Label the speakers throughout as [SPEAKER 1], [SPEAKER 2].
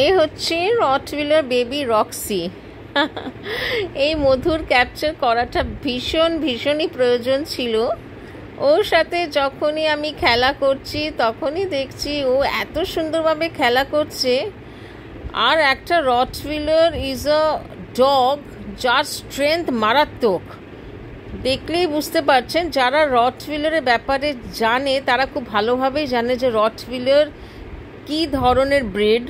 [SPEAKER 1] এই হচ্ছে রটভিলার baby Roxie. এই মধুর ক্যাপচার করাটা ভীষণই প্রয়োজন ছিল। ওর সাথে যখনই আমি খেলা করছি তখনই দেখছি ও এত সুন্দরভাবে খেলা করছে। আর একটা রটভিলার ইজ আ ডগ যার স্ট্রেংথ মারাত্মক। দেখলেই বুঝতে পারছেন, যারা রটভিলারের ব্যাপারে জানে তারা খুব ভালোভাবেই জানে যে রটভিলার কী ধরনের ব্রিড।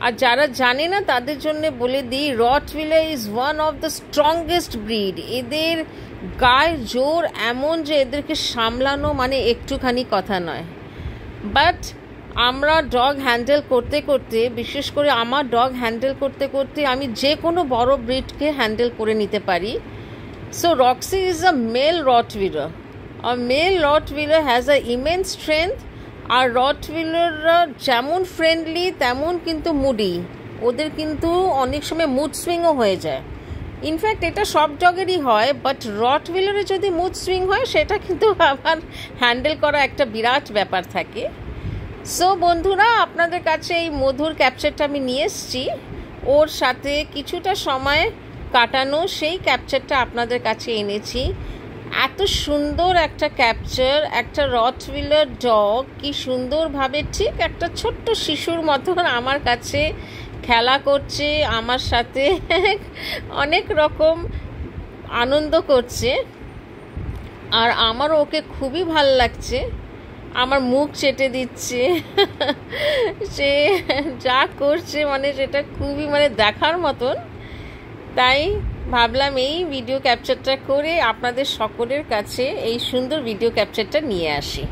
[SPEAKER 1] আর যারা জানে না তাদের জন্য বলে দিই, rottweiler is one of the strongest breed. এদের গায়ের জোর এমন যে এদেরকে সামলানো মানে একটুখানি কথা নয়। বাট আমরা ডগ হ্যান্ডেল করতে করতে, বিশেষ করে আমার ডগ হ্যান্ডেল করতে করতে আমি যে কোনো বড় ব্রিডকে হ্যান্ডেল করে নিতে পারি। So Roxy is a male Rottweiler. A male Rottweiler has an immense strength. আর রটভিলাররা যেমন ফ্রেন্ডলি তেমন কিন্তু মুডি। ওদের কিন্তু অনেক সময় মুড সুইংও হয়ে যায়। ইনফ্যাক্ট এটা সব ডগেরই হয়, বাট রটভিলারে যদি মুড সুইং হয় সেটা কিন্তু আবার হ্যান্ডেল করা একটা বিরাট ব্যাপার থাকে। সো বন্ধুরা, আপনাদের কাছে এই মধুর ক্যাপচারটা আমি নিয়ে এসেছি। ওর সাথে কিছুটা সময় কাটানো সেই ক্যাপচারটা আপনাদের কাছে এনেছি। এত সুন্দর একটা ক্যাপচার, একটা রটভিলার ডগ কি সুন্দরভাবে ঠিক একটা ছোট্ট শিশুর মতন আমার কাছে খেলা করছে, আমার সাথে অনেক রকম আনন্দ করছে। আর আমার ওকে খুবই ভাল লাগছে, আমার মুখ চেটে দিচ্ছে। সে যা করছে মানে সেটা খুবই দেখার মতন। তাই ভাবলাম এই ভিডিও ক্যাপচারটা করে আপনাদের সকলের কাছে এই সুন্দর ভিডিও ক্যাপচারটা নিয়ে আসি।